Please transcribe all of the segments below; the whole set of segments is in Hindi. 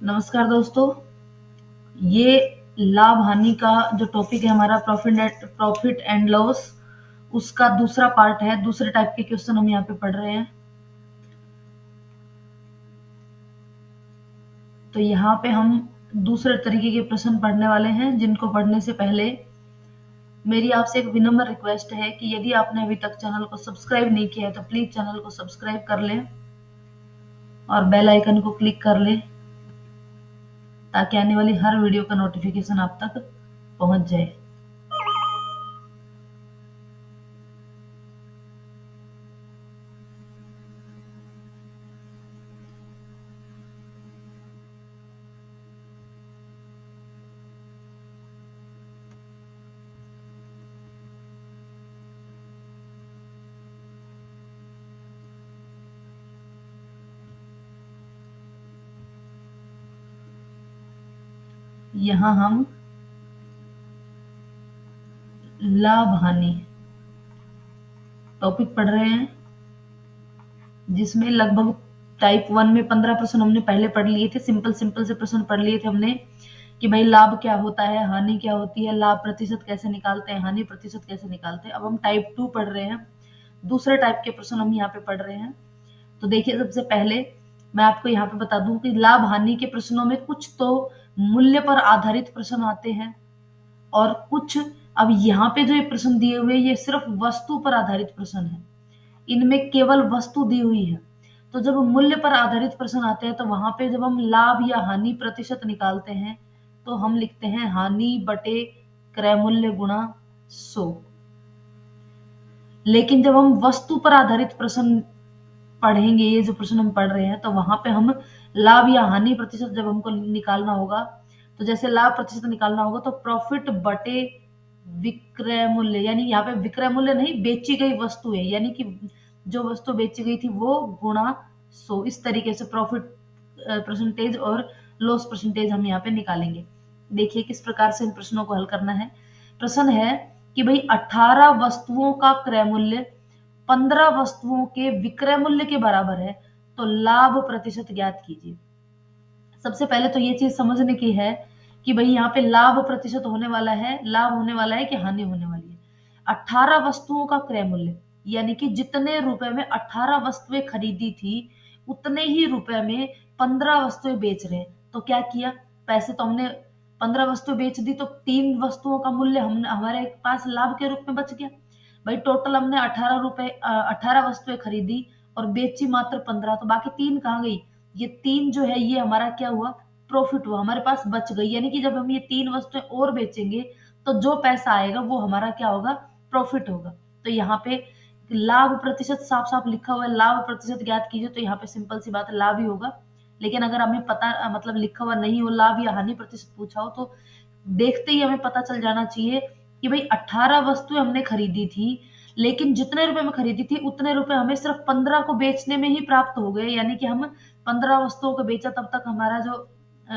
नमस्कार दोस्तों। ये लाभ हानि का जो टॉपिक है हमारा प्रॉफिट एंड लॉस, उसका दूसरा पार्ट है। दूसरे टाइप के क्वेश्चन हम यहाँ पे पढ़ रहे हैं। तो यहाँ पे हम दूसरे तरीके के प्रश्न पढ़ने वाले हैं, जिनको पढ़ने से पहले मेरी आपसे एक विनम्र रिक्वेस्ट है कि यदि आपने अभी तक चैनल को सब्सक्राइब नहीं किया है तो प्लीज चैनल को सब्सक्राइब कर लें और बेल आइकन को क्लिक कर लें, ताकि आने वाली हर वीडियो का नोटिफिकेशन आप तक पहुंच जाए। यहाँ हम लाभ हानि टॉपिक पढ़ रहे हैं, जिसमें लगभग टाइप 1 में 15 प्रश्न हमने पहले पढ़ लिए थे। सिंपल सिंपल से प्रश्न पढ़ लिए थे हमने कि भाई लाभ क्या होता है, हानि क्या होती है, लाभ प्रतिशत कैसे निकालते हैं, हानि प्रतिशत कैसे निकालते हैं। अब हम टाइप 2 पढ़ रहे हैं। दूसरे टाइप के प्रश्न हम यहाँ पे पढ़ रहे हैं। तो देखिए, सबसे पहले मैं आपको यहाँ पे बता दूं कि लाभ हानि के प्रश्नों में कुछ तो मूल्य पर आधारित प्रश्न आते हैं, और कुछ, अब यहाँ पे जो ये प्रश्न दिए हुए ये सिर्फ वस्तु पर आधारित प्रश्न है। इनमें केवल वस्तु दी हुई है। तो जब मूल्य पर आधारित प्रश्न आते हैं तो वहां पे जब हम लाभ या हानि प्रतिशत निकालते हैं तो हम लिखते हैं हानि बटे क्रय मूल्य गुणा 100। लेकिन जब हम वस्तु पर आधारित प्रश्न पढ़ेंगे, ये जो प्रश्न हम पढ़ रहे हैं, तो वहां पे हम लाभ या हानि प्रतिशत जब हमको निकालना होगा, तो जैसे लाभ प्रतिशत निकालना होगा तो प्रॉफिट बटे विक्रय मूल्य, यानी यहाँ पे विक्रय मूल्य नहीं, बेची गई वस्तु है, यानी कि जो वस्तु बेची गई थी वो गुणा 100। इस तरीके से प्रॉफिट परसेंटेज और लॉस परसेंटेज हम यहाँ पे निकालेंगे। देखिए किस प्रकार से इन प्रश्नों को हल करना है। प्रश्न है कि भाई 18 वस्तुओं का क्रय मूल्य 15 वस्तुओं के विक्रय मूल्य के बराबर है, तो लाभ प्रतिशत ज्ञात कीजिए। सबसे पहले तो ये चीज समझने की है कि भाई यहाँ पे लाभ प्रतिशत होने वाला है, लाभ होने वाला है कि हानि होने वाली है। 18 वस्तुओं का क्रय मूल्य, यानी कि जितने रुपए में 18 वस्तुएं खरीदी थी उतने ही रुपए में 15 वस्तुएं बेच रहे हैं। तो क्या किया, पैसे तो हमने 15 वस्तुएं बेच दी, तो 3 वस्तुओं का मूल्य हमने हमारे पास लाभ के रूप में बच गया। भाई टोटल हमने 18 वस्तुएं खरीदी और बेची मात्र 15, तो बाकी 3 कहाँ गई? ये 3 जो है ये हमारा क्या हुआ? प्रॉफिट हुआ, हमारे पास बच गई। यानी कि जब हम ये 3 वस्तुएं और बेचेंगे तो जो पैसा आएगा वो हमारा क्या होगा? प्रॉफिट होगा। तो यहाँ पे लाभ प्रतिशत साफ साफ लिखा हुआ है, लाभ प्रतिशत ज्ञात कीजिए, तो यहाँ पे सिंपल सी बात है, लाभ ही होगा। लेकिन अगर हमें पता मतलब लिखा हुआ नहीं हो, लाभ या हानि प्रतिशत पूछा हो, तो देखते ही हमें पता चल जाना चाहिए कि भाई 18 वस्तुएं हमने खरीदी थी, लेकिन जितने रुपए में खरीदी थी उतने रुपए हमें सिर्फ 15 को बेचने में ही प्राप्त हो गए। यानी कि हम 15 वस्तुओं को बेचा, तब तक हमारा जो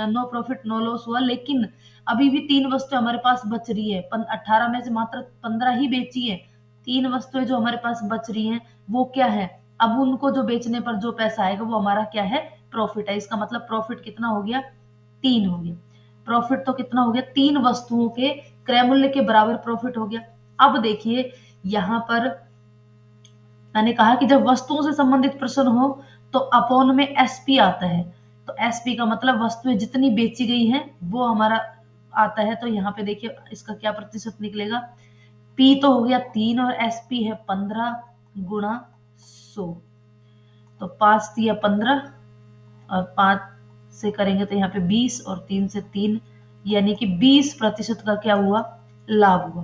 नो प्रॉफिट नो लॉस हुआ। लेकिन अभी भी 3 वस्तुएं हमारे पास बच रही है, 18 में से मात्र 15 ही बेची है। 3 वस्तुएं जो हमारे पास बच रही हैं वो क्या है? अब उनको जो बेचने पर जो पैसा आएगा वो हमारा क्या है? प्रॉफिट है। इसका मतलब प्रॉफिट कितना हो गया? 3 हो गया। प्रॉफिट तो कितना हो गया? 3 वस्तुओं के क्रय मूल्य के बराबर प्रॉफिट हो गया। अब देखिए यहाँ पर मैंने कहा कि जब वस्तुओं से संबंधित प्रश्न हो तो अपॉन में एसपी आता है। तो एसपी का मतलब वस्तुएं जितनी बेची गई हैं वो हमारा आता है। तो यहाँ पे देखिए इसका क्या प्रतिशत निकलेगा? पी तो हो गया 3 और एसपी है 15 गुणा 100। तो 5 दिया 15 और 5 से करेंगे तो यहाँ पे 20 और 3 से 3, यानी कि 20% का क्या हुआ? लाभ हुआ।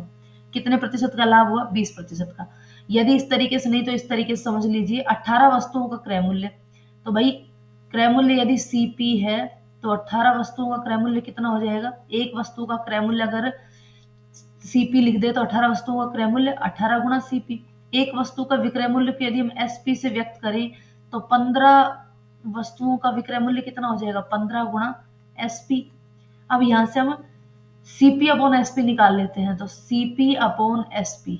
कितने प्रतिशत का लाभ हुआ? 20% का। यदि इस तरीके से नहीं तो इस तरीके से समझ लीजिए, 18 वस्तुओं का क्रय मूल्य, तो भाई क्रय मूल्य यदि सीपी है तो 18 वस्तुओं का क्रय मूल्य कितना हो जाएगा? एक वस्तु का क्रय मूल्य अगर सीपी लिख दे तो 18 वस्तुओं का क्रय मूल्य 18 गुणा सीपी। एक वस्तु का विक्रय मूल्य को यदि हम एसपी से व्यक्त करें तो 15 वस्तुओं का विक्रय मूल्य कितना हो जाएगा? 15 गुणा एसपी। अब यहां से हम सीपी अपॉन एसपी निकाल लेते हैं, तो सीपी अपॉन एसपी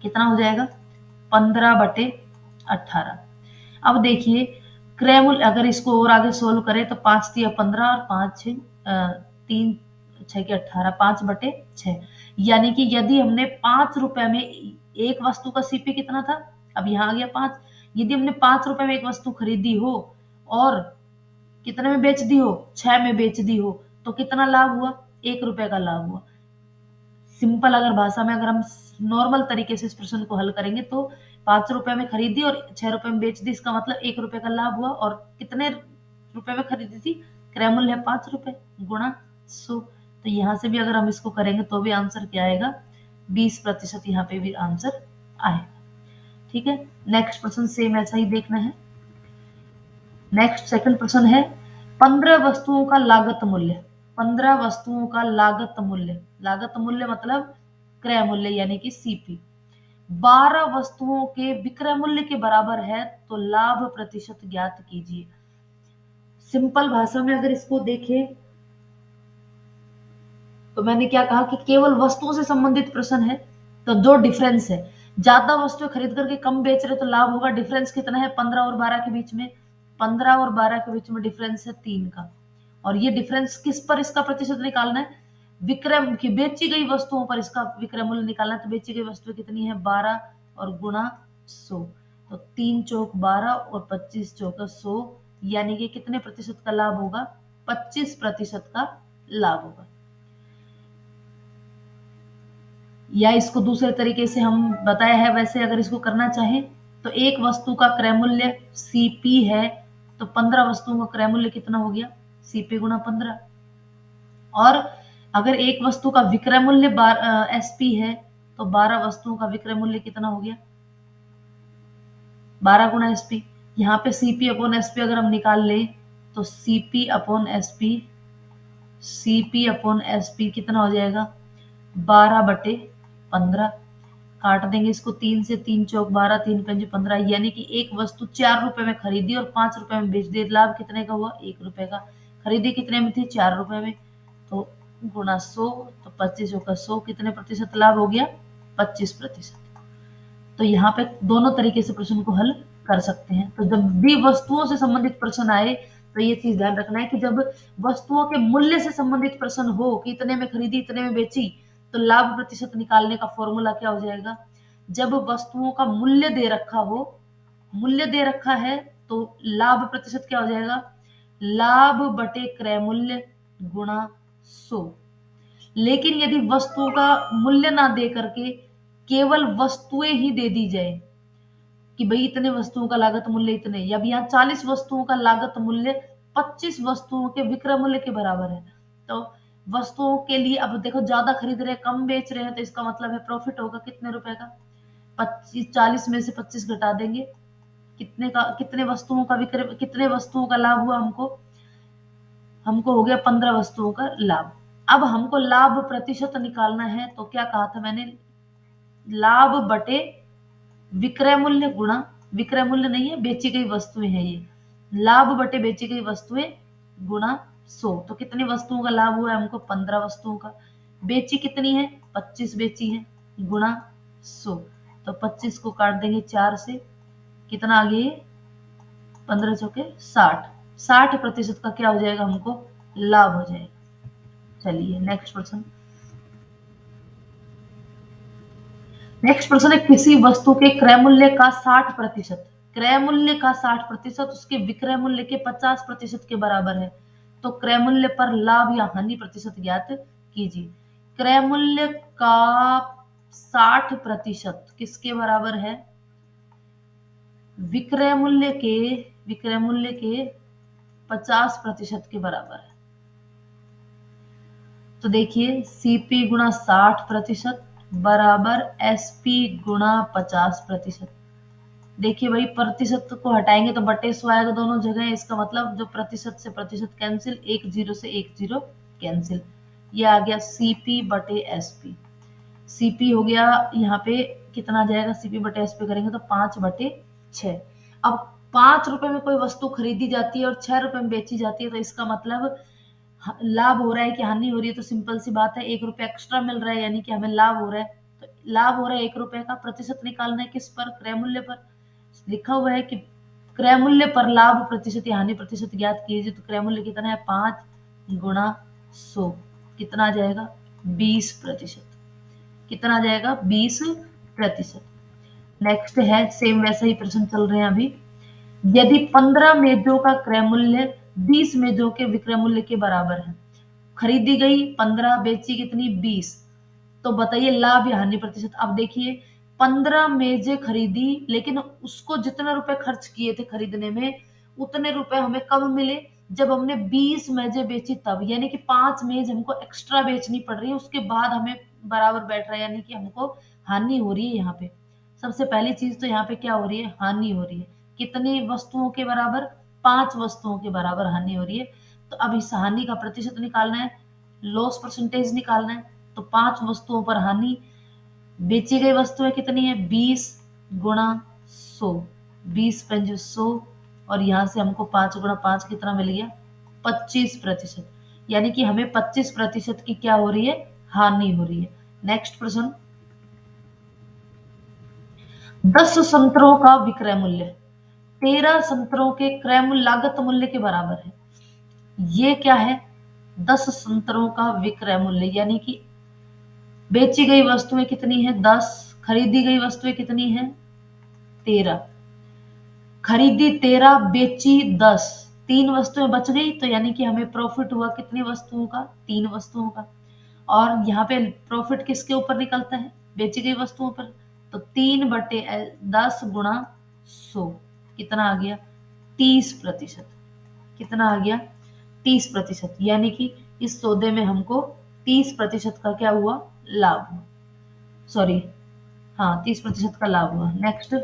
कितना हो जाएगा? 15 बटे 18। अब देखिए क्रय मूल्य अगर इसको और आगे सोल्व करें तो 5 तिया 15 और 5 6 3 6 के 18 5/6 यानी कि यदि हमने 5 रुपए में एक वस्तु का सीपी कितना था, अब यहाँ आ गया 5, यदि हमने 5 रुपए में एक वस्तु खरीदी हो और कितने में बेच दी हो, 6 में बेच दी हो, तो कितना लाभ हुआ, 1 रुपए का लाभ हुआ। सिंपल अगर भाषा में अगर हम नॉर्मल तरीके से इस प्रश्न को हल करेंगे तो 5 रुपए में खरीदी और 6 रुपए में बेच दी, इसका मतलब 1 रुपए का लाभ हुआ। और कितने रुपए में खरीदी थी, क्रय मूल्य है 5 रुपए गुणा 100। तो यहाँ से भी अगर हम इसको करेंगे तो भी आंसर क्या आएगा, 20%। यहाँ पे भी आंसर आएगा। ठीक है, नेक्स्ट प्रश्न सेम ऐसा ही देखना है। नेक्स्ट सेकंड प्रश्न है 15 वस्तुओं का लागत मूल्य। 15 वस्तुओं का लागत मूल्य, लागत मूल्य मतलब क्रय मूल्य यानी कि सीपी 12 वस्तुओं के विक्रय मूल्य के बराबर है तो लाभ प्रतिशत ज्ञात कीजिए। सिंपल भाषा में अगर इसको देखें तो मैंने क्या कहा कि केवल वस्तुओं से संबंधित प्रश्न है, तो जो डिफरेंस है, ज्यादा वस्तुएं खरीद करके कम बेच रहे तो लाभ होगा। डिफरेंस कितना है 15 और 12 के बीच में, 15 और 12 के बीच में डिफरेंस है 3 का। और ये डिफरेंस किस पर इसका प्रतिशत निकालना है, विक्रय की बेची गई वस्तुओं पर इसका विक्रय मूल्य निकालना है। तो बेची गई वस्तुएं कितनी है 12 और गुणा 100, तो 3 चौक 12 और 25 चौक 100, यानी कि कितने प्रतिशत का लाभ होगा, 25% का लाभ होगा। या इसको दूसरे तरीके से हम बताया है वैसे अगर इसको करना चाहें तो एक वस्तु का क्रय मूल्य सीपी है तो 15 वस्तुओं का क्रय मूल्य कितना हो गया, सीपी गुणा 15। और अगर एक वस्तु का विक्रय मूल्य एसपी है तो 12 वस्तुओं का विक्रय मूल्य कितना हो गया, 12 गुणा एसपी। यहाँ पे सीपी अपॉन एसपी अगर हम निकाल ले तो CP upon SP, CP upon SP कितना हो जाएगा 12/15। काट देंगे इसको 3 से, 3 चौक 12, 3 पंजे 15, यानी कि एक वस्तु 4 रुपए में खरीदी और 5 रुपए में बेच दी, लाभ कितने का हुआ, 1 रुपए का। खरीदी कितने में थी, 4 रुपए में, तो गुणा 100, तो 25 का 100 कितने प्रतिशत लाभ हो गया, 25%। तो यहाँ पे दोनों तरीके से प्रश्न को हल कर सकते हैं। तो जब भी वस्तुओं से संबंधित प्रश्न आए तो ये चीज ध्यान रखना है कि जब वस्तुओं के मूल्य से संबंधित प्रश्न हो कि इतने में खरीदी इतने में बेची, तो लाभ प्रतिशत निकालने का फॉर्मूला क्या हो जाएगा, जब वस्तुओं का मूल्य दे रखा हो, मूल्य दे रखा है तो लाभ प्रतिशत क्या हो जाएगा, लाभ बटे क्रय मूल्य गुणा 100। लेकिन यदि वस्तुओं का मूल्य ना दे करके केवल वस्तुएं ही दे दी जाए कि भाई इतने वस्तुओं का लागत मूल्य इतने, या भी यहाँ 40 वस्तुओं का लागत मूल्य 25 वस्तुओं के विक्रय मूल्य के बराबर है, तो वस्तुओं के लिए अब देखो ज्यादा खरीद रहे हैं कम बेच रहे हैं तो इसका मतलब है प्रॉफिट होगा कितने रुपए का, 25, 40 में से 25 घटा देंगे, कितने का, कितने वस्तुओं का विक्रय, कितने वस्तुओं का लाभ हुआ, हमको हमको हो गया 15 वस्तुओं का लाभ। अब हमको लाभ प्रतिशत निकालना है तो क्या कहा था मैंने, लाभ बटे विक्रय मूल्य गुणा, विक्रय मूल्य नहीं है बेची गई वस्तुएं हैं ये, लाभ बटे बेची गई वस्तुएं गुणा 100। तो कितनी वस्तुओं का लाभ हुआ है हमको, 15 वस्तुओं का। बेची कितनी है, 25 बेची है, गुणा 100। तो 25 को काट देंगे 4 से, कितना आ गया, 15 चौके 60, 60% का क्या हो जाएगा, हमको लाभ हो जाएगा। चलिए नेक्स्ट प्रश्न। नेक्स्ट प्रश्न है किसी वस्तु के क्रय मूल्य का 60%, क्रय मूल्य का 60% उसके विक्रय मूल्य के 50% के बराबर है तो क्रय मूल्य पर लाभ या हानि प्रतिशत ज्ञात कीजिए। क्रय मूल्य का 60% किसके बराबर है, विक्रय मूल्य के, विक्रय मूल्य के 50% के बराबर है। तो देखिए सीपी गुणा 60% बराबर एसपी गुणा 50%। देखिए भाई प्रतिशत को हटाएंगे तो बटे 100 आएगा दोनों जगह, इसका मतलब जो प्रतिशत से प्रतिशत कैंसिल, एक जीरो से एक जीरो कैंसिल, ये आ गया सीपी बटे एसपी। सीपी हो गया यहाँ पे कितना आ जाएगा, सीपी बटे एसपी करेंगे तो 5/6। अब 5 रुपए में कोई वस्तु खरीदी जाती है और 6 रुपए में बेची जाती है तो इसका मतलब लाभ हो रहा है कि हानि हो रही है, तो सिंपल सी बात है 1 रुपया एक्स्ट्रा मिल रहा है यानी कि हमें लाभ हो रहा है। तो लाभ हो रहा है 1 रुपए का, प्रतिशत निकालना है किस पर, क्रय मूल्य पर। लिखा हुआ है कि क्रय मूल्य पर लाभ प्रतिशत या हानि प्रतिशत ज्ञात कीजिए। तो क्रय मूल्य कितना है 5 गुणा 100, कितना आ जाएगा 20%। कितना आ जाएगा 20%। नेक्स्ट है सेम वैसा ही प्रश्न चल रहे हैं अभी। यदि 15 मेजों का क्रय मूल्य 20 मेजों के विक्रय मूल्य के बराबर है, खरीदी गई 15, बेची कितनी 20, तो बताइए लाभ या हानि प्रतिशत। अब देखिए 15 मेजें खरीदी, लेकिन उसको जितने रुपए खर्च किए थे खरीदने में उतने रुपए हमें कब मिले, जब हमने 20 मेजें बेची तब। यानी कि 5 मेज हमको एक्स्ट्रा बेचनी पड़ रही है, उसके बाद हमें बराबर बैठ रहा है, यानी कि हमको हानि हो रही है यहाँ पे। सबसे पहली चीज तो यहाँ पे क्या हो रही है, हानि हो रही है। कितनी वस्तुओं के बराबर, 5 वस्तुओं के बराबर हानि हो रही है। तो अब इस हानि का प्रतिशत निकालना है, लॉस परसेंटेज निकालना है। तो 5 वस्तुओं पर हानि, बेची गई वस्तुएं कितनी है 20 गुणा 100, 20×100, और यहां से हमको 5 गुणा 5 कितना मिल गया 25%। यानी कि हमें 25% की क्या हो रही है, हानि हो रही है। नेक्स्ट प्रश्न, 10 संतरों का विक्रय मूल्य 13 संतरों के क्रय मूल्य लागत मूल्य के बराबर है। ये क्या है, 10 संतरों का विक्रय मूल्य, यानी कि बेची गई वस्तुएं कितनी है 10, खरीदी गई वस्तुएं कितनी है 13। खरीदी 13, बेची 10, 3 वस्तुएं बच गई, तो यानी कि हमें प्रॉफिट हुआ कितनी वस्तुओं का, 3 वस्तुओं का। और यहाँ पे प्रॉफिट किसके ऊपर निकलता है, बेची गई वस्तुओं पर। तो 3/10 गुणा 100 कितना आ गया 30%। कितना आ गया 30%, यानी कि इस सौदे में हमको 30% का क्या हुआ, लाभ हुआ। सॉरी, हाँ 30% का लाभ हुआ। नेक्स्ट,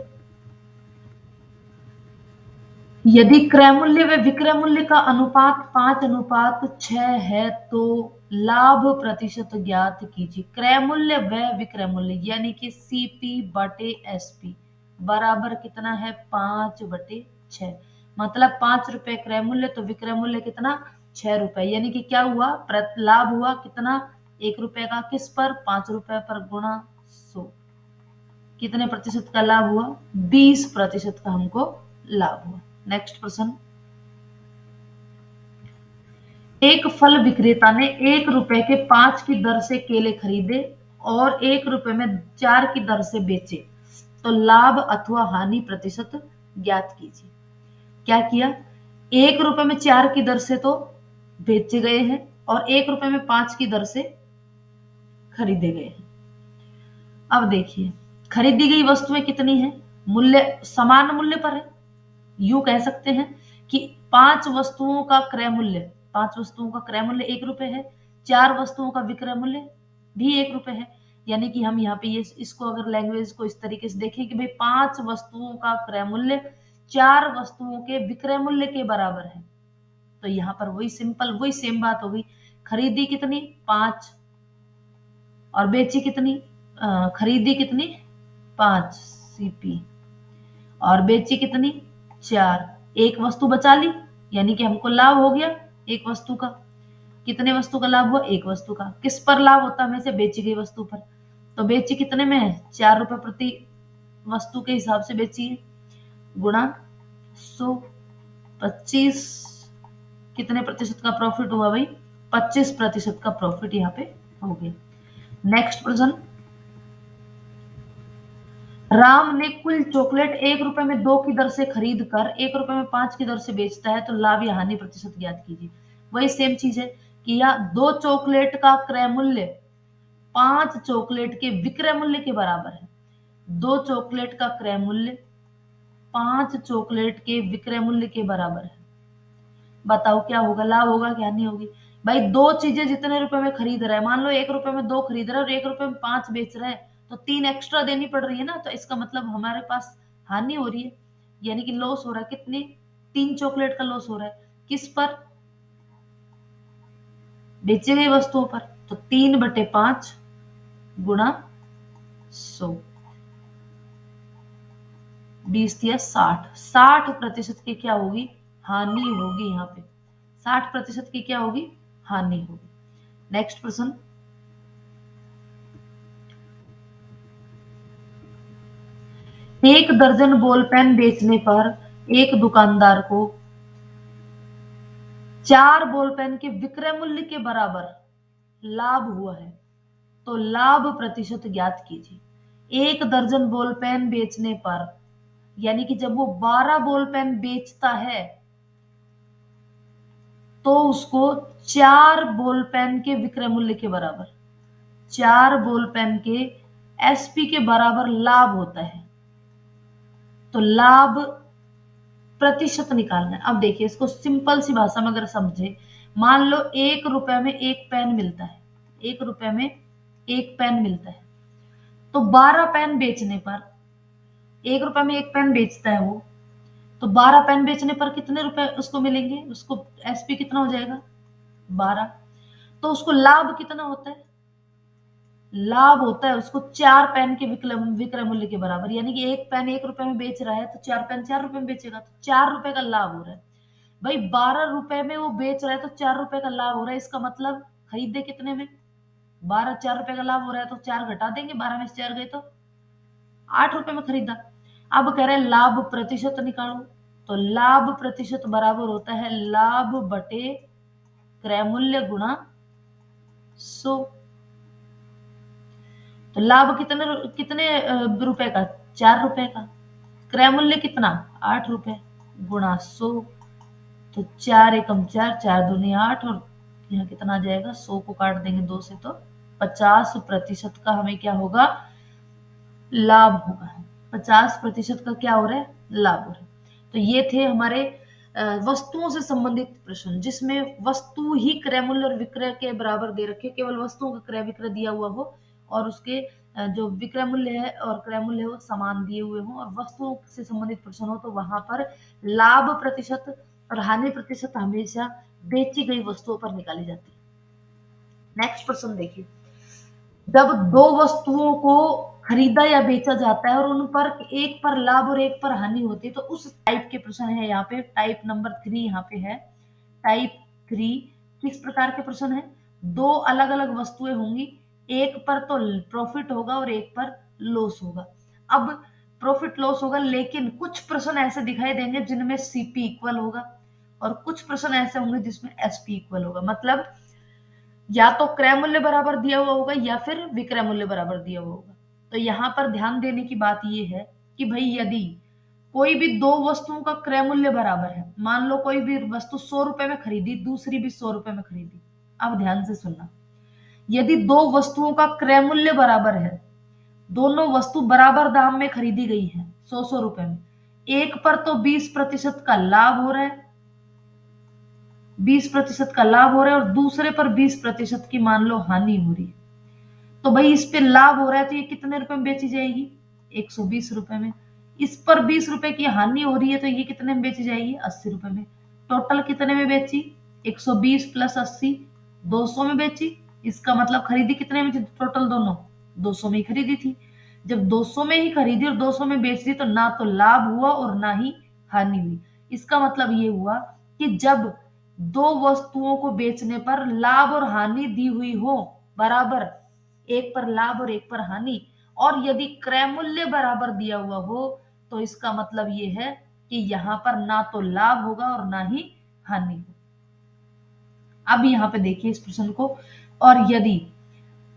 यदि क्रय मूल्य व विक्रय मूल्य का अनुपात 5:6 है तो लाभ प्रतिशत ज्ञात कीजिए। क्रय मूल्य व विक्रय मूल्य यानी कि सीपी बटे एसपी बराबर कितना है 5/6। मतलब 5 रुपए क्रय मूल्य तो विक्रय मूल्य कितना 6 रुपए, यानी कि क्या हुआ, लाभ हुआ कितना 1 रुपए का, किस पर 5 रुपए पर गुणा 100। कितने प्रतिशत का लाभ हुआ 20% का हमको लाभ हुआ। नेक्स्ट प्रश्न, एक फल विक्रेता ने 1 रुपए के 5 की दर से केले खरीदे और 1 रुपए में 4 की दर से बेचे, तो लाभ अथवा हानि प्रतिशत ज्ञात कीजिए। क्या किया, 1 रुपए में 4 की दर से तो बेचे गए हैं और 1 रुपए में 5 की दर से खरीदे गए हैं। अब देखिए खरीदी गई वस्तुएं कितनी है, मूल्य समान मूल्य पर है। यूं कह सकते हैं कि 5 वस्तुओं का क्रय मूल्य, 5 वस्तुओं का क्रय मूल्य 1 रुपए है, 4 वस्तुओं का विक्रय मूल्य भी 1 रुपए है। यानी कि हम यहाँ पे ये इसको अगर लैंग्वेज को इस तरीके से देखें कि भाई 5 वस्तुओं का क्रय मूल्य 4 वस्तुओं के विक्रय मूल्य के बराबर है, तो यहाँ पर वही सिंपल वही सेम बात हो गई। खरीदी कितनी 5 और बेची कितनी, खरीदी कितनी 5 सीपी और बेची कितनी 4, एक वस्तु बचा ली, यानी कि हमको लाभ हो गया एक वस्तु का। कितने वस्तु का लाभ हुआ, एक वस्तु का। किस पर लाभ होता है, हमें से बेची गई वस्तु पर। तो बेची कितने में है 4 रुपए प्रति वस्तु के हिसाब से बेची है, गुणा 100, 25 कितने प्रतिशत का प्रॉफिट हुआ भाई 25% का प्रॉफिट यहाँ पे हो गया। नेक्स्ट प्रश्न, राम ने कुल चॉकलेट 1 रुपए में 2 की दर से खरीद कर 1 रुपए में 5 की दर से बेचता है, तो लाभ या हानि प्रतिशत ज्ञात कीजिए। वही सेम चीज है कि या 2 चॉकलेट का क्रय मूल्य 5 चॉकलेट के विक्रय मूल्य के बराबर है। 2 चॉकलेट का क्रय मूल्य 5 चॉकलेट के विक्रय मूल्य के बराबर है। बताओ क्या होगा, लाभ होगा क्या हानि होगी। भाई दो चीजें जितने रुपए में खरीद रहा है, मान लो 1 रुपए में 2 खरीद रहा है और 1 रुपए में 5 बेच रहा है, तो 3 एक्स्ट्रा देनी पड़ रही है ना, तो इसका मतलब हमारे पास हानि हो रही है, यानी कि लॉस हो रहा है। कितनी 3 चॉकलेट का लॉस हो रहा है, किस पर, बेची गई वस्तुओं पर। तो 3/5 गुणा 100, 20 या 60% की क्या होगी, हानि होगी। यहाँ पे 60% की क्या होगी, हानि होगी। नेक्स्ट प्रश्न, 1 दर्जन बॉल पेन बेचने पर एक दुकानदार को 4 बॉल पेन के विक्रय मूल्य के बराबर लाभ हुआ है, तो लाभ प्रतिशत ज्ञात कीजिए। 1 दर्जन बॉल पेन बेचने पर, यानी कि जब वो 12 बॉल पेन बेचता है तो उसको 4 बॉल पेन के विक्रय मूल्य के बराबर, 4 बॉल पेन के एसपी के बराबर लाभ होता है। तो लाभ प्रतिशत निकालना है। अब देखिए इसको सिंपल सी भाषा में अगर समझे, मान लो 1 रुपए में एक पेन मिलता है, 1 रुपए में एक पेन मिलता है, तो 12 पेन बेचने पर, 1 रुपए में एक पेन बेचता है वो, तो 12 पेन बेचने पर कितने रुपए उसको मिलेंगे, उसको एसपी कितना हो जाएगा, 12। तो उसको लाभ कितना होता है, लाभ होता है उसको 4 पेन के विक्रय मूल्य के बराबर, यानी कि एक पेन 1 रुपए में बेच रहा है तो 4 पेन 4 रुपए में बेचेगा, तो 4 रुपए का लाभ हो रहा है। भाई 12 रुपए में वो बेच रहा है तो 4 रुपए का लाभ हो रहा है, इसका मतलब खरीदे कितने में, 12, 4 रुपए का लाभ हो रहा है तो 4 घटा देंगे, 12 में से 4 गए तो 8 रुपए में खरीदा। अब कह रहे हैं लाभ प्रतिशत निकालो, तो लाभ प्रतिशत बराबर होता है लाभ बटे क्रय मूल्य गुणा 100। तो लाभ कितने कितने रुपए का, 4 रुपए का, क्रय मूल्य कितना, 8 रुपए, गुणा 100। तो 4 एकम 4, 4 दूनी 8, और यहाँ कितना आ जाएगा, 100 को काट देंगे 2 से तो 50% का हमें क्या होगा, लाभ होगा। 50% का क्या हो रहा है, लाभ हो रहा है। तो ये थे हमारे वस्तुओं से संबंधित प्रश्न, जिसमें वस्तु ही क्रय मूल्य और विक्रय के बराबर दे रखे, केवल वस्तुओं का क्रय विक्रय दिया हुआ हो और उसके जो विक्रय मूल्य है और क्रय मूल्य है वो समान दिए हुए हो, और वस्तुओं से संबंधित प्रश्न हो तो वहां पर लाभ प्रतिशत और हानि प्रतिशत हमेशा बेची गई वस्तुओं पर निकाली जाती है। नेक्स्ट प्रश्न देखिए, जब दो वस्तुओं को खरीदा या बेचा जाता है और उन पर एक पर लाभ और एक पर हानि होती है, तो उस टाइप के प्रश्न है यहाँ पे, टाइप नंबर 3 यहाँ पे है। टाइप 3 किस प्रकार के प्रश्न है, दो अलग अलग वस्तुएं होंगी, एक पर तो प्रॉफिट होगा और एक पर लॉस होगा। अब प्रॉफिट लॉस होगा, लेकिन कुछ प्रश्न ऐसे दिखाई देंगे जिनमें सीपी इक्वल होगा और कुछ प्रश्न ऐसे होंगे जिसमें एसपी इक्वल होगा। मतलब या तो क्रय मूल्य बराबर दिया हुआ होगा या फिर विक्रय मूल्य बराबर दिया हुआ होगा। तो यहां पर ध्यान देने की बात यह है कि भाई यदि कोई भी दो वस्तुओं का क्रय मूल्य बराबर है, मान लो कोई भी वस्तु 100 रुपए में खरीदी, दूसरी भी 100 रुपए में खरीदी। अब ध्यान से सुनना, यदि दो वस्तुओं का क्रय मूल्य बराबर है, दोनों वस्तु बराबर दाम में खरीदी गई है 100 रुपए में, एक पर तो 20% का लाभ हो रहा है, 20% का लाभ हो रहा है और दूसरे पर 20% की मान लो हानि हो रही है। तो भाई इस पे लाभ हो रहा है तो ये कितने रुपए में बेची जाएगी, 120 रुपए में। इस पर 20 रुपए की हानि हो रही है तो ये कितने में बेची जाएगी, 80 रुपए में। टोटल कितने में बेची, 120 प्लस 80, 200 में बेची। इसका मतलब खरीदी कितने में थी टोटल, दोनों 200 में ही खरीदी थी। जब 200 में ही खरीदी और 200 में बेच दी तो ना तो लाभ हुआ और ना ही हानि हुई। इसका मतलब ये हुआ कि जब दो वस्तुओं को बेचने पर लाभ और हानि दी हुई हो बराबर, एक पर लाभ और एक पर हानि, और यदि क्रय मूल्य बराबर दिया हुआ हो, तो इसका मतलब ये है कि यहां पर ना तो लाभ होगा और ना ही हानि होगी। अब यहां पे देखिए इस प्रश्न को, और यदि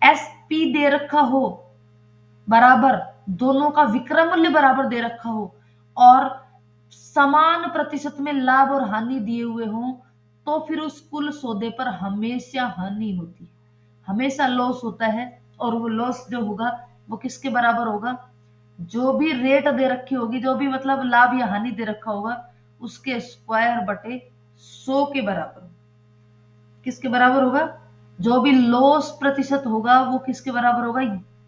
एसपी दे रखा हो बराबर, दोनों का विक्रय मूल्य बराबर दे रखा हो और समान प्रतिशत में लाभ और हानि दिए हुए हों, तो फिर उस कुल सौदे पर हमेशा हानि होती है, हमेशा लॉस होता है। और वो लॉस जो होगा वो किसके बराबर होगा, जो भी रेट दे रखी होगी, जो भी मतलब लाभ या हानि दे रखा होगा, उसके स्क्वायर बटे 100 के बराबर। किसके बराबर होगा, जो भी लॉस प्रतिशत होगा वो किसके बराबर होगा,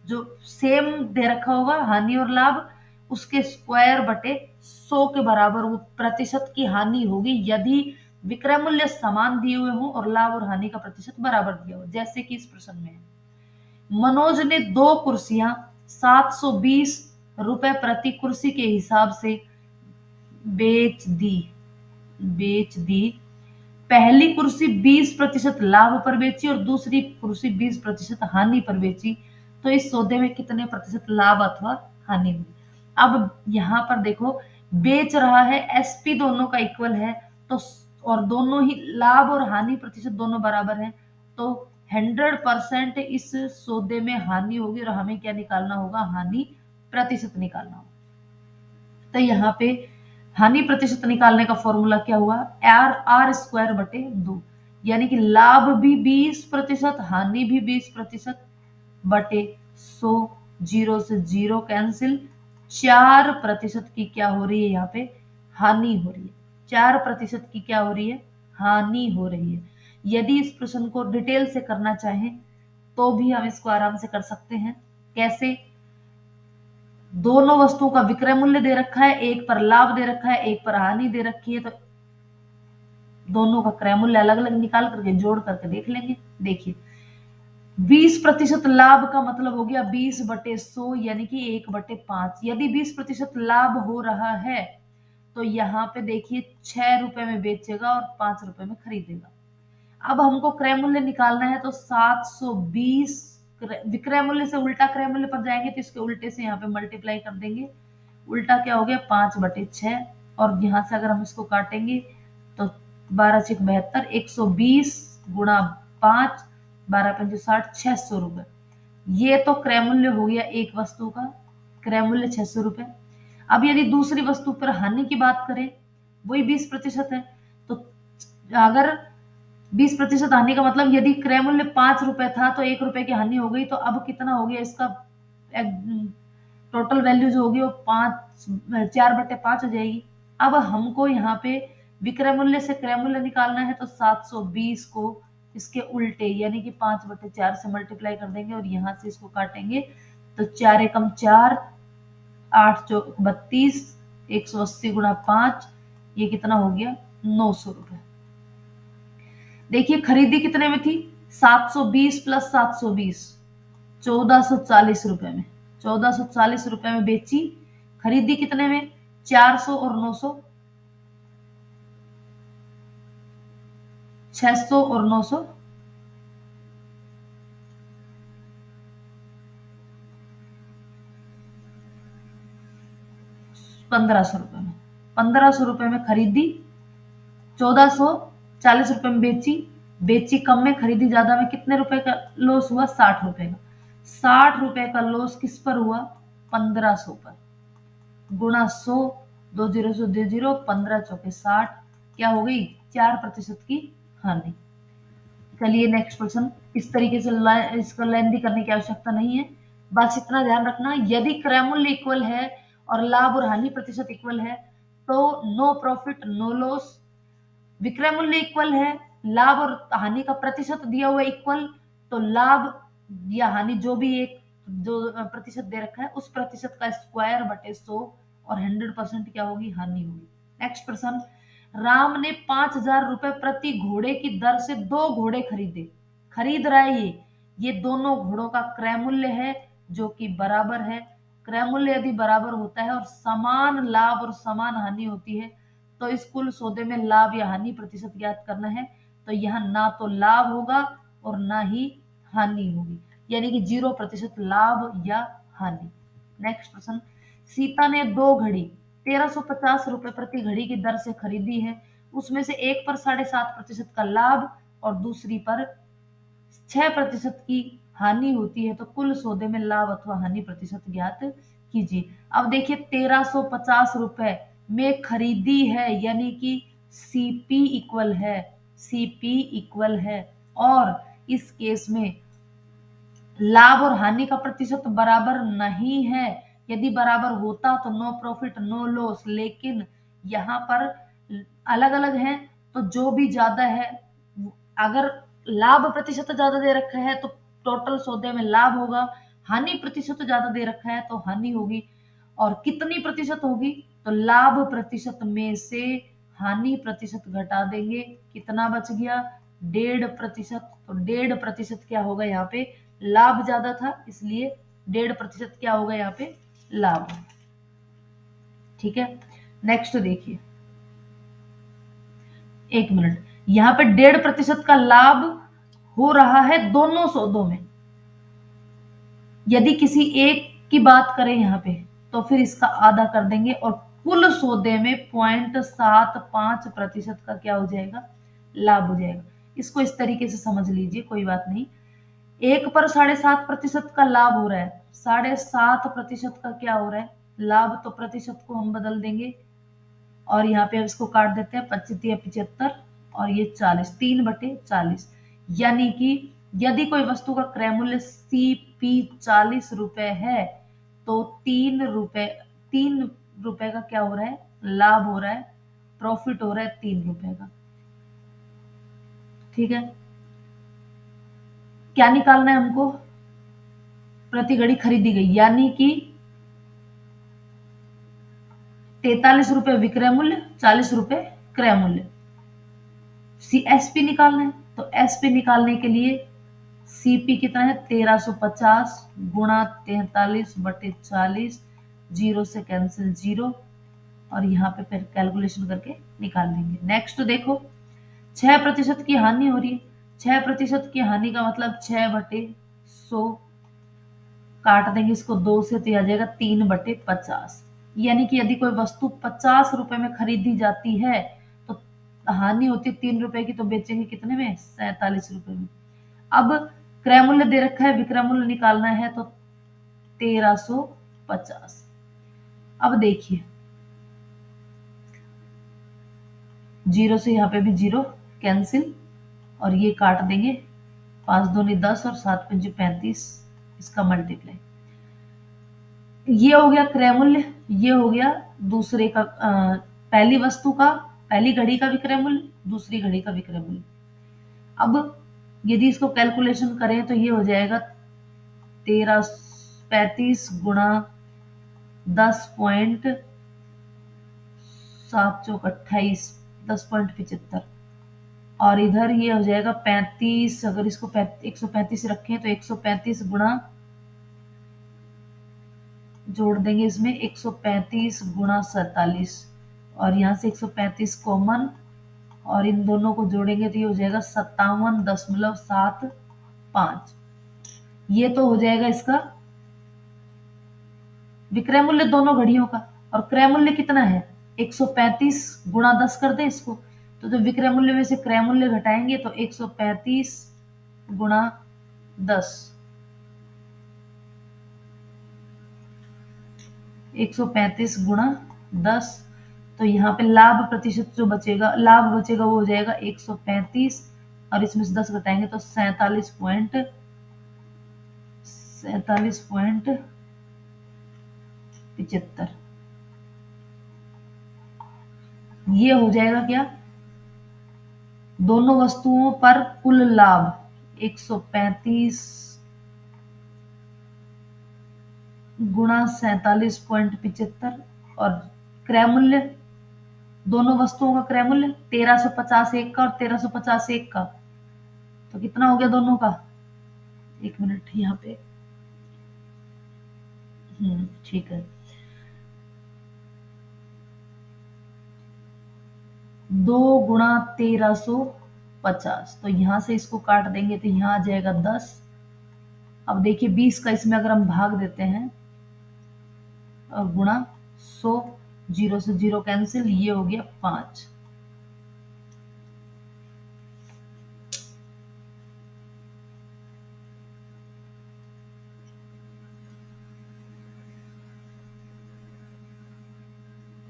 जो सेम दे रखा होगा हानि और लाभ, उसके स्क्वायर बटे 100 के बराबर वो प्रतिशत की हानि होगी, यदि विक्रय मूल्य समान दिए हुए हों और लाभ और हानि का प्रतिशत बराबर दिया हो। जैसे कि इस प्रश्न में है, मनोज ने दो कुर्सियां 720 रुपए प्रति कुर्सी के हिसाब से बेच दी। पहली कुर्सी 20% लाभ पर बेची और दूसरी कुर्सी 20% हानि पर बेची, तो इस सौदे में कितने प्रतिशत लाभ अथवा हानि हुई। अब यहाँ पर देखो बेच रहा है, एसपी दोनों का इक्वल है, तो और दोनों ही लाभ और हानि प्रतिशत दोनों बराबर है, तो 100% इस सौदे में हानि होगी और हमें क्या निकालना होगा, हानि प्रतिशत निकालना होगा। तो यहाँ पे हानि प्रतिशत निकालने का फॉर्मूला क्या हुआ, आर स्क्वायर बटे 2, यानी कि लाभ भी 20%, हानि भी 20% बटे 100, 0 से 0 कैंसिल, 4% की क्या हो रही है, यहाँ पे हानि हो रही है। 4% की क्या हो रही है, हानि हो रही है। यदि इस प्रश्न को डिटेल से करना चाहें तो भी हम इसको आराम से कर सकते हैं। कैसे, दोनों वस्तुओं का विक्रय मूल्य दे रखा है, एक पर लाभ दे रखा है, एक पर हानि दे रखी है, तो दोनों का क्रय मूल्य अलग अलग निकाल करके जोड़ करके देख लेंगे। देखिए 20% लाभ का मतलब हो गया 20/100, यानी कि 1/5। यदि 20% लाभ हो रहा है तो यहाँ पे देखिए 6 रुपए में बेचेगा और 5 रुपए में खरीदेगा। अब हमको क्रय मूल्य निकालना है, तो 720 विक्रय मूल्य से उल्टा क्रय मूल्य पर जाएंगे तो इसके उल्टे से यहाँ पे मल्टीप्लाई कर देंगे। उल्टा क्या हो गया, 5/6, और यहाँ से अगर हम इसको काटेंगे तो 12×6 = 72, 120 गुणा 5, 12×5 = 60, 600 रुपए। ये तो क्रय मूल्य हो गया एक वस्तु का, क्रय मूल्य 600 रुपए। अब यदि दूसरी वस्तु पर हानि की बात करें, वही 20% है, तो अगर 20% हानि का मतलब यदि क्रय मूल्य 5 रुपए था तो 1 रुपए की हानि हो गई, तो अब कितना हो गया इसका टोटल वैल्यू जो होगी वो 4/5 हो जाएगी। अब हमको यहाँ पे विक्रय मूल्य से क्रय मूल्य निकालना है, तो 720 को इसके उल्टे यानी कि 5/4 से मल्टीप्लाई कर देंगे और यहाँ से इसको काटेंगे, तो 4 एकम 4, 8 चौक 32, 180 गुणा 5, ये कितना हो गया, 900 रुपए। देखिए खरीदी कितने में थी, 720 + 720, 1440 रुपए में, 1440 रुपए में बेची। खरीदी कितने में, 400 और 900, 600 और 900, 1500 रुपए में। 1500 रुपए में खरीदी, 1440 रुपए में बेची। बेची कम में, खरीदी ज्यादा में, कितने रुपए का लॉस हुआ, 60 रुपए का। 60 रुपए का लॉस किस पर हुआ, 1500 पर। गुणा 100, 2 0 से 2 0, 15 चौके 60, क्या हो गई, 4% की हानि। चलिए नेक्स्ट क्वेश्चन। इस तरीके से इसको लेंदी करने की आवश्यकता नहीं है, बस इतना ध्यान रखना, यदि क्रय मूल्य इक्वल है और लाभ और हानि प्रतिशत इक्वल है तो नो प्रॉफिट नो लॉस। विक्रय मूल्य इक्वल है, लाभ और हानि का प्रतिशत दिया हुआ इक्वल, तो लाभ या हानि जो भी एक जो प्रतिशत दे रखा है उस प्रतिशत का स्क्वायर बटे 100, और 100% क्या होगी, हानि होगी। नेक्स्ट प्रश्न, राम ने 5,000 रुपए प्रति घोड़े की दर से 2 घोड़े खरीदे। खरीद रहा है ये दोनों घोड़ों का क्रय मूल्य है जो कि बराबर है। क्रय मूल्य यदि बराबर होता है और समान लाभ और समान हानि होती है तो इस कुल सौदे में लाभ या हानि प्रतिशत ज्ञात करना है। तो यहाँ ना तो लाभ होगा और ना ही हानि होगी, यानी कि 0% लाभ या हानि। नेक्स्ट प्रश्न, सीता ने 2 घड़ी 1350 रुपए प्रति घड़ी की दर से खरीदी है, उसमें से एक पर 7.5% का लाभ और दूसरी पर 6% की हानि होती है, तो कुल सौदे में लाभ अथवा हानि प्रतिशत ज्ञात कीजिए। अब देखिए 1350 रुपए में खरीदी है, यानी कि सीपी इक्वल है, सीपी इक्वल है, और इस केस में लाभ और हानि का प्रतिशत बराबर नहीं है। यदि बराबर होता तो नो प्रॉफिट नो लॉस, लेकिन यहाँ पर अलग अलग है, तो जो भी ज्यादा है, अगर लाभ प्रतिशत ज्यादा दे रखा है तो टोटल सौदे में लाभ होगा, हानि प्रतिशत ज्यादा दे रखा है तो हानि होगी। और कितनी प्रतिशत होगी, तो लाभ प्रतिशत में से हानि प्रतिशत घटा देंगे, कितना बच गया, 1.5%। तो 1.5% क्या होगा, यहाँ पे लाभ ज्यादा था इसलिए 1.5% क्या होगा, यहाँ पे लाभ। ठीक है, नेक्स्ट देखिए, 1 मिनट, यहाँ पे 1.5% का लाभ हो रहा है दोनों सौदों में। यदि किसी एक की बात करें यहाँ पे तो फिर इसका आधा कर देंगे और कुल सौदे में 0.75% का क्या हो जाएगा, लाभ हो जाएगा। इसको इस तरीके से समझ लीजिए, कोई बात नहीं। एक पर 7.5% का लाभ हो रहा है, 7.5% का क्या हो रहा है, लाभ। तो प्रतिशत को हम बदल देंगे और यहाँ पे अब इसको काट देते हैं, 25 और ये 40, 3/40। यानी कि यदि कोई वस्तु का क्रय मूल्य CP 40 रुपए है तो 3 रुपए का क्या हो रहा है, लाभ हो रहा है, प्रॉफिट हो रहा है 3 रुपए का। ठीक है, क्या निकालना है हमको, प्रति घड़ी खरीदी गई, यानी कि 43 रुपए विक्रय मूल्य, 40 रुपए क्रय मूल्य। एसपी निकालना है, तो एसपी निकालने के लिए सीपी कितना है, 1350 गुणा 43/40, जीरो से कैंसिल जीरो, और यहाँ पे फिर कैलकुलेशन करके निकाल लेंगे। नेक्स्ट देखो, 6% की हानि हो रही है। 6% की हानि का मतलब 6/100, काट देंगे इसको 2 से तो आ जाएगा 3/50। यानी कि यदि कोई वस्तु 50 रुपए में खरीदी जाती है तो हानि होती है 3 रुपए की, तो बेचेंगे कितने में, 47 रुपए में। अब क्रय मूल्य दे रखा है, विक्रय मूल्य निकालना है, तो 1350। अब देखिए, जीरो से यहाँ पे भी जीरो कैंसिल, और ये काट देंगे, 5 दूनी 10 और 7 पंजे 35, इसका मल्टीप्लाई। ये हो गया क्रय मूल्य, ये हो गया दूसरे का, पहली वस्तु का, पहली घड़ी का विक्रय मूल्य, दूसरी घड़ी का विक्रय मूल्य। अब यदि इसको कैलकुलेशन करें तो ये हो जाएगा 35 गुणा 10.7 × 10.75, और इधर ये हो जाएगा 35। अगर इसको 135 रखें तो 135 गुणा, जोड़ देंगे इसमें 135 गुणा 47, और यहाँ से 135 कॉमन, और इन दोनों को जोड़ेंगे तो ये हो जाएगा 57.75। ये तो हो जाएगा इसका विक्रय मूल्य दोनों घड़ियों का। और क्रय मूल्य कितना है, 135 गुणा 10 कर दे इसको, तो जब विक्रय मूल्य में से क्रय मूल्य घटाएंगे तो 135 गुणा 10, 135 गुणा 10, तो यहाँ पे लाभ प्रतिशत जो बचेगा, लाभ बचेगा वो हो जाएगा 135, और इसमें से 10 घटाएंगे तो 47.75। ये हो जाएगा क्या, दोनों वस्तुओं पर कुल लाभ 135 गुणा 47.75, और क्रय मूल्य, दोनों वस्तुओं का क्रय मूल्य 1350 एक का और 1350 एक का, तो कितना हो गया दोनों का, एक मिनट यहाँ पे, ठीक है, 2 गुणा 1350, तो यहां से इसको काट देंगे तो यहाँ आ जाएगा 10। अब देखिए 20 का इसमें अगर हम भाग देते हैं और गुणा 100, जीरो से जीरो कैंसिल, ये हो गया 5।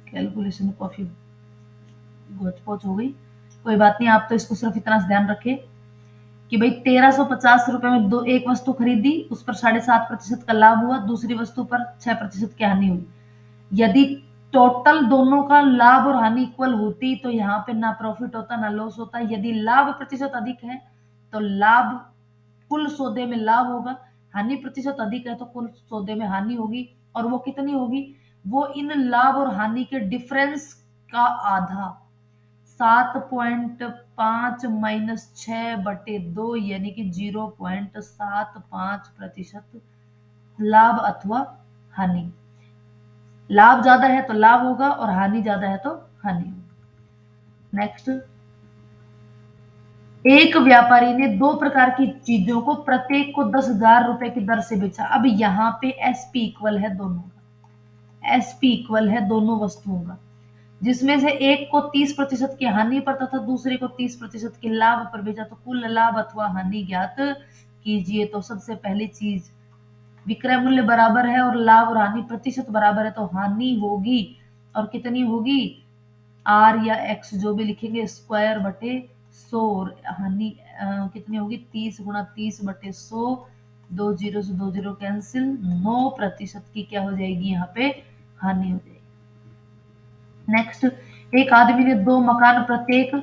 कैलकुलेशन काफी घोच हो गई, कोई बात नहीं, आप तो इसको सिर्फ इतना ध्यान रखें कि भाई 1350 रुपए में दो एक वस्तु खरीदी, उस पर 7.5% का लाभ हुआ, दूसरी वस्तु पर 6% की हानि हुई। यदि टोटल दोनों का लाभ और हानि इक्वल होती तो यहाँ पे ना प्रॉफिट होता ना लॉस होता। यदि लाभ प्रतिशत अधिक है तो लाभ, कुल सौदे में लाभ होगा, हानि प्रतिशत अधिक है तो कुल सौदे में हानि होगी, और वो कितनी होगी, वो इन लाभ और हानि के डिफरेंस का आधा, 7.5 माइनस 6/2, यानी कि 0.75% लाभ अथवा हानि। लाभ ज्यादा है तो लाभ होगा और हानि ज्यादा है तो हानि होगी। नेक्स्ट, एक व्यापारी ने दो प्रकार की चीजों को प्रत्येक को 10,000 रुपए की दर से बेचा। अब यहाँ पे एसपी इक्वल है दोनों का, एसपी इक्वल है दोनों वस्तुओं का, जिसमें से एक को 30% की हानि पर तथा दूसरे को 30% के लाभ पर बेचा, तो कुल लाभ अथवा हानि ज्ञात कीजिए। तो सबसे पहली चीज, विक्रय मूल्य बराबर है और लाभ और हानि प्रतिशत बराबर है, तो हानि होगी और कितनी होगी, आर या एक्स जो भी लिखेंगे स्क्वायर बटे 100, और हानि कितनी होगी 30 × 30 बटे 100, 2 जीरो से 2 जीरो कैंसिल, 9% की क्या हो जाएगी यहाँ पे हानि हो जाएगी। नेक्स्ट, एक आदमी ने 2 मकान प्रत्येक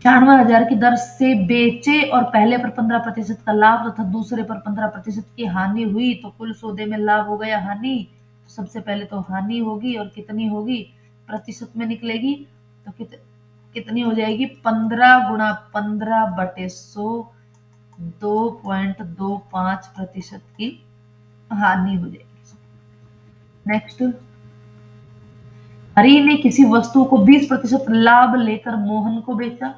96,000 की दर से बेचे और पहले पर 15% का लाभ तथा दूसरे पर 15% की हानि हुई, तो कुल सौदे में लाभ हो गया हानि। तो सबसे पहले तो हानि होगी और कितनी होगी, प्रतिशत में निकलेगी, तो कितनी हो जाएगी 15 × 15 बटे 100, 2.25% की हानि हो जाएगी। नेक्स्ट, हरि ने किसी वस्तु को 20% लाभ लेकर मोहन को बेचा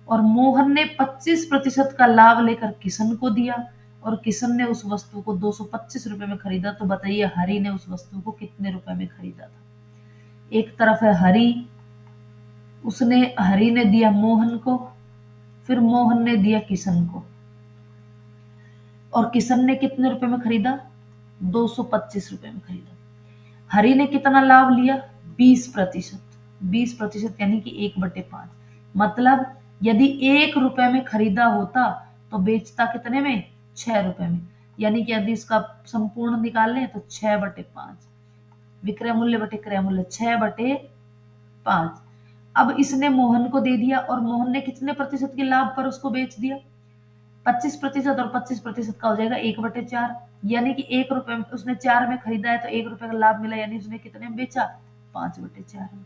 और मोहन ने 25% का लाभ लेकर किशन को दिया और किशन ने उस वस्तु को 225 रुपए में खरीदा। तो बताइए हरि ने उस वस्तु को कितने रुपए में खरीदा था। एक तरफ है हरि, हरि ने दिया मोहन को, फिर मोहन ने दिया किशन को, और किशन ने कितने रुपए में खरीदा, 225 रुपए में खरीदा। हरि ने कितना लाभ लिया, 20%, 20% यानी कि 1/5। मतलब यदि 1 रुपए में खरीदा होता तो बेचता कितने में, 6 रुपए में, यानी कि यदि इसका संपूर्ण निकाल लें तो 6/5, विक्रय मूल्य बटे क्रय मूल्य 6/5। अब इसने मोहन को दे दिया और मोहन ने कितने प्रतिशत के लाभ पर उसको बेच दिया, 25%, और 25% का हो जाएगा 1/4, यानी कि 1 रुपए में उसने 4 में खरीदा है तो 1 रुपए का लाभ मिला, यानी उसने कितने में बेचा, 5/4 में।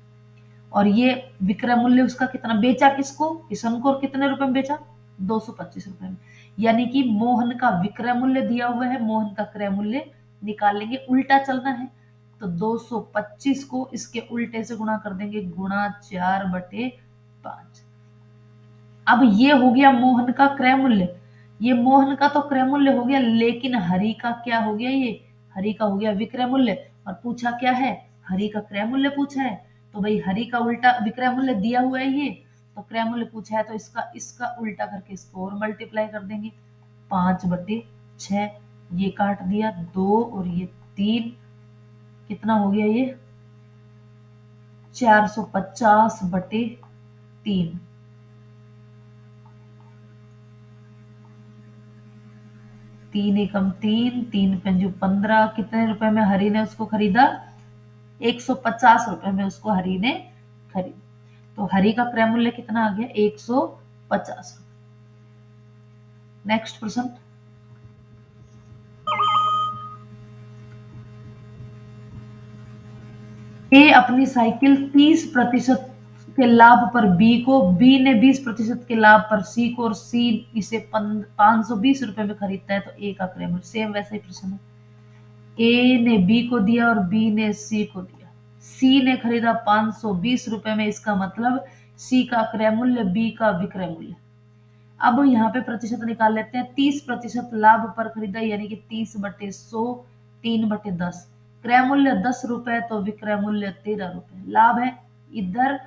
और ये विक्रय मूल्य उसका कितना, बेचा किसको, किशन को, और कितने रुपए में बेचा, 225 रुपए में। यानी कि मोहन का विक्रय मूल्य दिया हुआ है, मोहन का क्रय मूल्य निकाल लेंगे, उल्टा चलना है तो 225 को इसके उल्टे से गुणा कर देंगे, गुणा 4/5। अब ये हो गया मोहन का क्रय मूल्य, ये मोहन का तो क्रय मूल्य हो गया, लेकिन हरि का क्या हो गया, ये हरि का हो गया विक्रय मूल्य, और पूछा क्या है, हरि का क्रय मूल्य पूछा है। तो भाई हरि का उल्टा विक्रय मूल्य दिया हुआ है ये, तो क्रय मूल्य पूछा है तो इसका इसका उल्टा करके इसको और मल्टीप्लाई कर देंगे, 5/6, ये काट दिया 2 और ये 3, कितना हो गया ये 450/3। 3 एकम 3, 3×5 कितने रुपए में हरि ने उसको खरीदा, 150 रुपए में उसको हरि ने खरीदा। तो हरि का क्रय मूल्य कितना आ गया, 150। नेक्स्ट प्रश्न, ए अपनी साइकिल 30% के लाभ पर बी को, बी ने 20% के लाभ पर सी को, और सी इसे 520 रुपए में खरीदता है, तो ए का क्रय मूल्य, सेम वैसा ही प्रश्न है। ए ने बी को दिया और बी ने सी को दिया, सी ने खरीदा 520 रुपए में, इसका मतलब सी का क्रय मूल्य, बी का विक्रय मूल्य। अब यहाँ पे प्रतिशत निकाल लेते हैं, 30% लाभ पर खरीदा यानी कि 30/100, 3/10, क्रय मूल्य 10 रुपए तो विक्रय मूल्य 13 रुपए, लाभ है इधर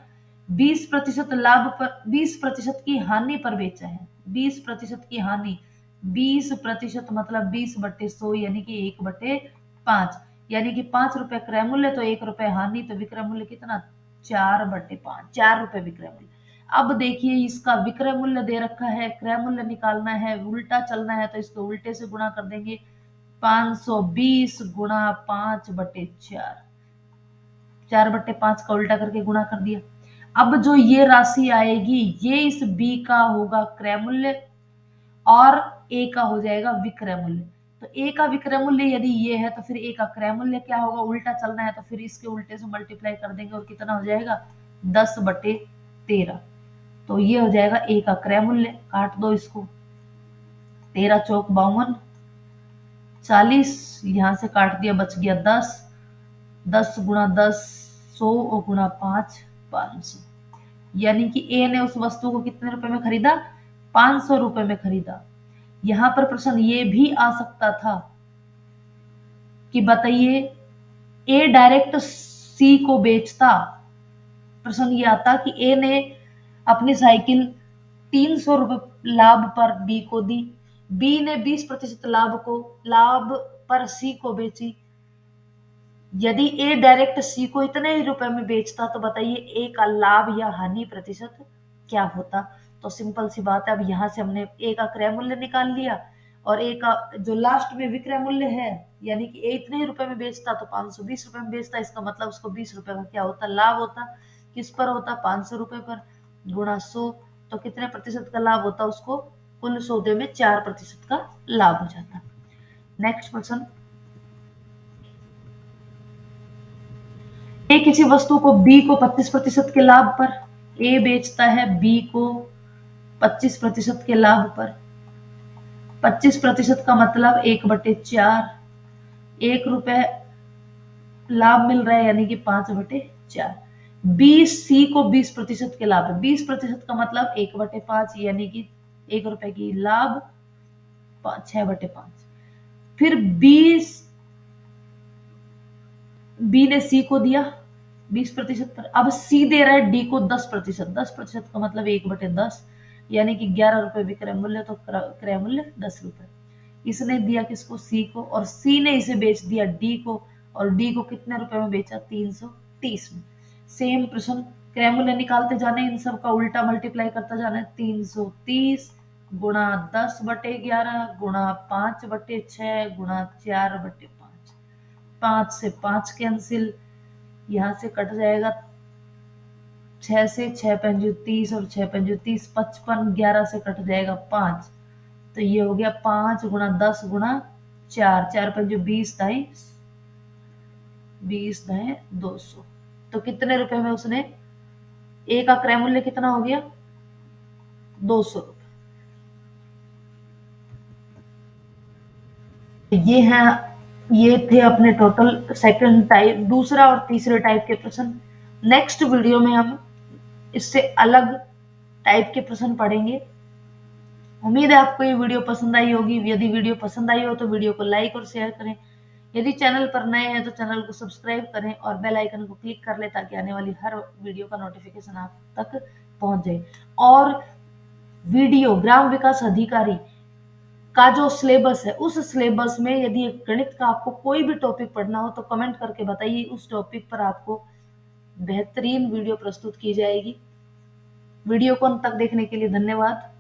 20% लाभ पर, 20% की हानि पर बेचा है, 20% की हानि, 20% मतलब 20/100 यानी कि 1/5, यानी कि 5 रुपए क्रय मूल्य तो 1 रुपए हानि, तो विक्रय मूल्य कितना, 4/5, 4 रुपए विक्रय मूल्य। अब देखिए इसका विक्रय मूल्य दे रखा है, क्रय मूल्य निकालना है, उल्टा चलना है तो इसको उल्टे से गुणा कर देंगे, 520 गुणा 5/4, 4/5 का उल्टा करके गुणा कर दिया। अब जो ये राशि आएगी ये इस बी का होगा क्रय मूल्य और ए का हो जाएगा विक्रय मूल्य। तो ए का विक्रय मूल्य यदि ये है तो फिर ए का क्रय मूल्य क्या होगा, उल्टा चलना है तो फिर इसके उल्टे से मल्टीप्लाई कर देंगे और कितना हो जाएगा, 10/13। तो ये हो जाएगा ए का क्रय मूल्य, काट दो इसको, 13 चौक 52, 40, यहां से काट दिया बच गया 10, 10 गुणा 10 100 और गुणा 5 500, यानी कि ए ने उस वस्तु को कितने रुपए में खरीदा, 500 रुपए में खरीदा। यहां पर प्रश्न ये भी आ सकता था कि बताइए ए डायरेक्ट सी को बेचता, प्रश्न ये आता कि ए ने अपनी साइकिल 300 रुपए लाभ पर बी को दी, बी ने 20% लाभ पर सी को बेची। यदि ए डायरेक्ट सी को इतने ही रुपए में बेचता तो बताइए ए का लाभ या हानि प्रतिशत क्या होता। तो सिंपल सी बात है, अब यहां से हमने ए का क्रय मूल्य निकाल लिया और ए का जो लास्ट में विक्रय मूल्य है, यानी कि ए इतने ही रुपए में बेचता तो 520 रुपए में बेचता, इसका मतलब उसको 20 रुपए का क्या होता, लाभ होता। किस पर होता, 500 रुपए पर, गुणा 100, तो कितने प्रतिशत का लाभ होता उसको, कुल सौदे में 4% का लाभ हो जाता। नेक्स्ट क्वेश्चन, ए किसी वस्तु को बी को 25% के लाभ पर, ए बेचता है बी को 25% के लाभ पर। 25% का मतलब 1/4, 1 रुपए लाभ मिल रहा है, यानी कि 5/4। बी सी को 20% के लाभ है, 20% का मतलब 1/5, यानी कि 1 रुपए की लाभ 6/5। फिर बी ने सी को दिया 20% पर, अब सी दे रहा है डी को 10%, 10% का मतलब 1/10, यानी कि 11 रुपए विक्रय मूल्य, तो क्रय मूल्य 10 रुपए। इसने दिया किसको, सी को, और सी ने इसे बेच दिया डी को, और डी को कितने रुपए में बेचा, 330 में। सेम प्रश्न, क्रय मूल्य निकालते जाने, इन सब का उल्टा मल्टीप्लाई करता जाना है, 330 गुणा 10/11 गुणा 5/6 गुणा 4/5, 5 से 5 कैंसिल, यहाँ से कट जाएगा 6 से 6×5 और 6×5 55, 11 से कट जाएगा 5, तो ये हो गया 5 गुणा 10 गुणा 4, 4×5 दाई 20 दाई 200। तो कितने रुपए में उसने, ए का क्रय मूल्य कितना हो गया, 200 रुपए। ये थे अपने टोटल सेकंड टाइप, दूसरा और तीसरे टाइप के प्रश्न। नेक्स्ट वीडियो में हम इससे अलग टाइप के प्रश्न पढ़ेंगे। उम्मीद है आपको ये वीडियो पसंद आई होगी। यदि वीडियो पसंद आई हो तो वीडियो को लाइक और शेयर करें। यदि चैनल पर नए हैं तो चैनल को सब्सक्राइब करें और बेल आइकन को क्लिक कर लें, ताकि आने वाली हर वीडियो का नोटिफिकेशन आप तक पहुंच जाए। और वीडियो ग्राम विकास अधिकारी का जो सिलेबस है, उस सिलेबस में यदि गणित का आपको कोई भी टॉपिक पढ़ना हो तो कमेंट करके बताइए, उस टॉपिक पर आपको बेहतरीन वीडियो प्रस्तुत की जाएगी। वीडियो को अंत तक देखने के लिए धन्यवाद।